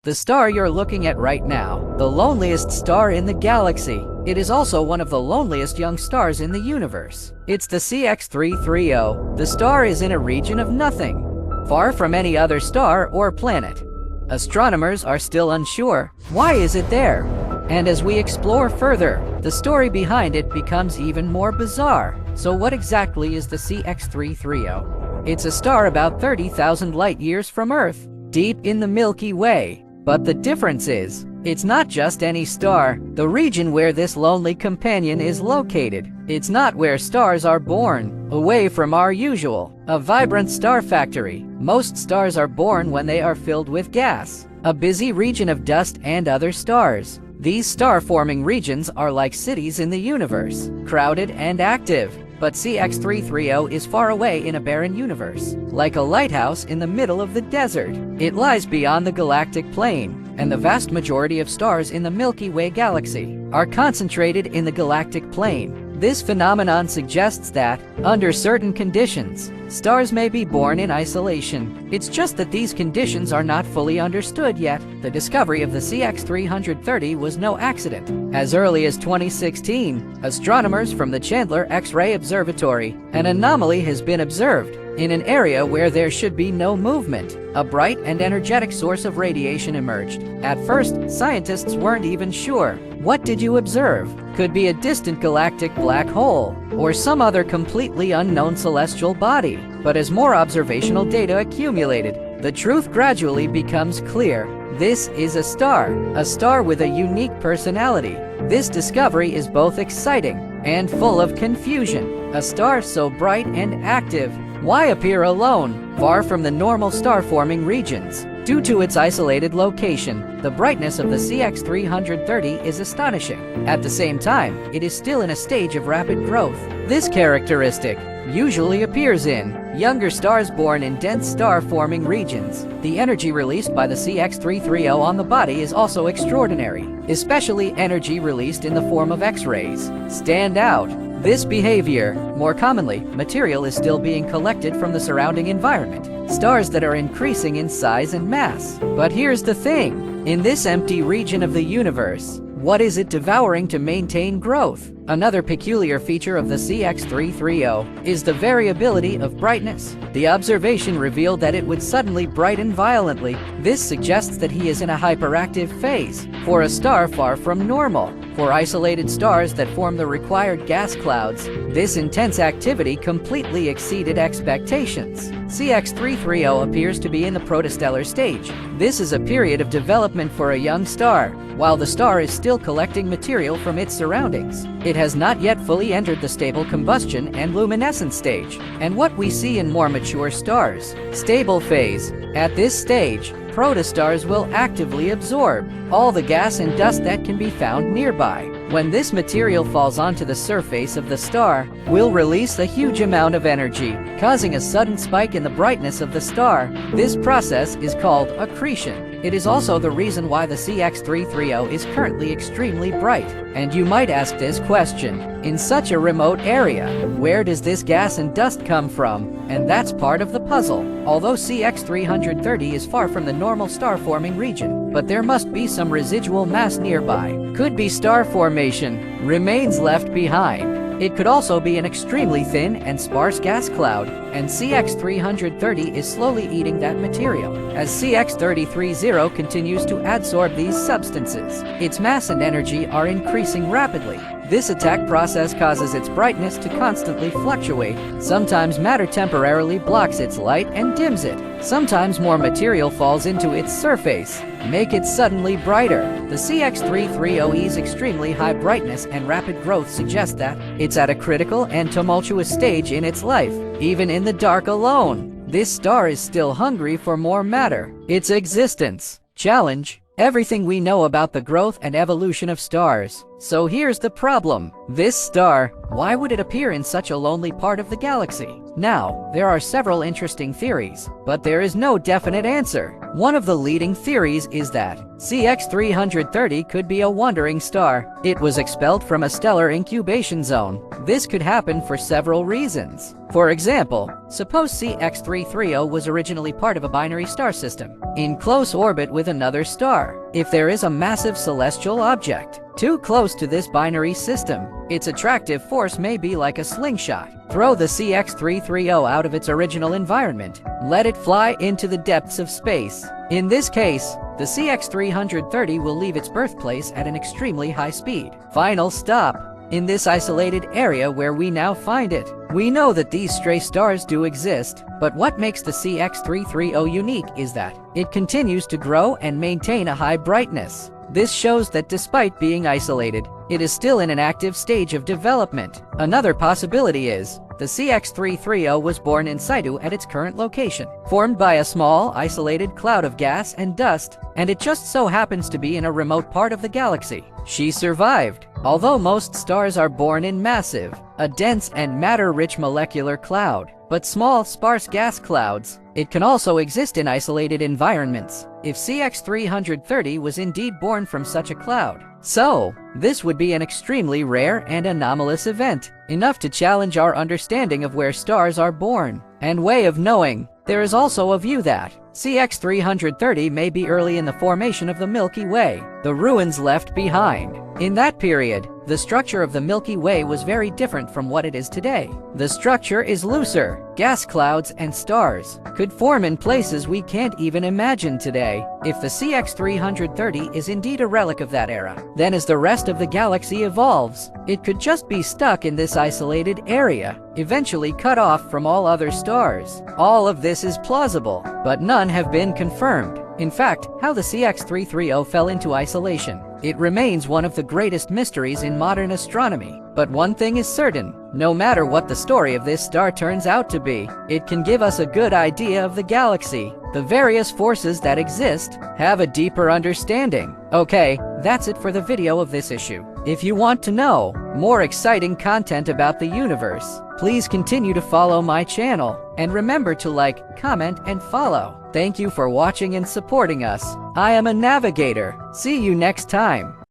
The star you're looking at right now, the loneliest star in the galaxy. It is also one of the loneliest young stars in the universe. It's the CX330. The star is in a region of nothing, far from any other star or planet. Astronomers are still unsure. Why is it there? And as we explore further, the story behind it becomes even more bizarre. So what exactly is the CX330? It's a star about 30,000 light-years from Earth, deep in the Milky Way. But the difference is, it's not just any star. The region where this lonely companion is located, it's not where stars are born, away from our usual, a vibrant star factory. Most stars are born when they are filled with gas, a busy region of dust and other stars. These star-forming regions are like cities in the universe, crowded and active. But CX330 is far away in a barren universe, like a lighthouse in the middle of the desert. It lies beyond the galactic plane, and the vast majority of stars in the Milky Way galaxy are concentrated in the galactic plane. This phenomenon suggests that, under certain conditions, stars may be born in isolation. It's just that these conditions are not fully understood yet. The discovery of the CX330 was no accident. As early as 2016, astronomers from the Chandler X-ray Observatory, an anomaly has been observed in an area where there should be no movement. A bright and energetic source of radiation emerged. At first, scientists weren't even sure. What did you observe? Could be a distant galactic black hole, or some other completely unknown celestial body. But as more observational data accumulated, the truth gradually becomes clear. This is a star with a unique personality. This discovery is both exciting and full of confusion. A star so bright and active, why appear alone, far from the normal star-forming regions? Due to its isolated location, the brightness of the CX330 is astonishing. At the same time, it is still in a stage of rapid growth. This characteristic usually appears in younger stars born in dense star-forming regions. The energy released by the CX330 on the body is also extraordinary, especially energy released in the form of X-rays. Stand out. This behavior, more commonly, material is still being collected from the surrounding environment. Stars that are increasing in size and mass. But here's the thing. In this empty region of the universe, what is it devouring to maintain growth? Another peculiar feature of the CX330 is the variability of brightness. The observation revealed that it would suddenly brighten violently. This suggests that he is in a hyperactive phase, for a star far from normal. For isolated stars that form the required gas clouds, this intense activity completely exceeded expectations. CX330 appears to be in the protostellar stage. This is a period of development for a young star, while the star is still collecting material from its surroundings. It has not yet fully entered the stable combustion and luminescence stage, and what we see in more mature stars, stable phase. At this stage, protostars will actively absorb all the gas and dust that can be found nearby. When this material falls onto the surface of the star, will release a huge amount of energy, causing a sudden spike in the brightness of the star. This process is called accretion. It is also the reason why the CX330 is currently extremely bright. And you might ask this question, in such a remote area, where does this gas and dust come from? And that's part of the puzzle. Although CX330 is far from the normal star-forming region, but there must be some residual mass nearby. Could be star formation, remains left behind. It could also be an extremely thin and sparse gas cloud, and CX330 is slowly eating that material. As CX330 continues to adsorb these substances, its mass and energy are increasing rapidly. This attack process causes its brightness to constantly fluctuate. Sometimes matter temporarily blocks its light and dims it. Sometimes more material falls into its surface, make it suddenly brighter. The CX330's extremely high brightness and rapid growth suggest that it's at a critical and tumultuous stage in its life. Even in the dark alone, this star is still hungry for more matter. Its existence challenge everything we know about the growth and evolution of stars. So here's the problem. This star, why would it appear in such a lonely part of the galaxy? Now, there are several interesting theories, but there is no definite answer. One of the leading theories is that CX330 could be a wandering star. It was expelled from a stellar incubation zone. This could happen for several reasons. For example, suppose CX330 was originally part of a binary star system, in close orbit with another star. If there is a massive celestial object too close to this binary system, its attractive force may be like a slingshot. Throw the CX330 out of its original environment, let it fly into the depths of space. In this case, the CX330 will leave its birthplace at an extremely high speed. Final stop. In this isolated area where we now find it. We know that these stray stars do exist, but what makes the CX330 unique is that it continues to grow and maintain a high brightness. This shows that despite being isolated, it is still in an active stage of development. Another possibility is the CX330 was born in situ at its current location, formed by a small, isolated cloud of gas and dust, and it just so happens to be in a remote part of the galaxy. She survived. Although most stars are born in massive, a dense and matter-rich molecular cloud, but small, sparse gas clouds, it can also exist in isolated environments, if CX330 was indeed born from such a cloud. So, this would be an extremely rare and anomalous event, enough to challenge our understanding of where stars are born, and way of knowing. There is also a view that CX330 may be early in the formation of the Milky Way, the ruins left behind. In that period, the structure of the Milky Way was very different from what it is today. The structure is looser. Gas clouds and stars could form in places we can't even imagine today. If the CX330 is indeed a relic of that era, then as the rest of the galaxy evolves, it could just be stuck in this isolated area, eventually cut off from all other stars. All of this is plausible, but none have been confirmed. In fact, how the CX330 fell into isolation, it remains one of the greatest mysteries in modern astronomy. But one thing is certain, no matter what the story of this star turns out to be, it can give us a good idea of the galaxy, the various forces that exist, have a deeper understanding. Okay, that's it for the video of this issue. If you want to know more exciting content about the universe, please continue to follow my channel, and remember to like, comment, and follow. Thank you for watching and supporting us. I am a navigator. See you next time.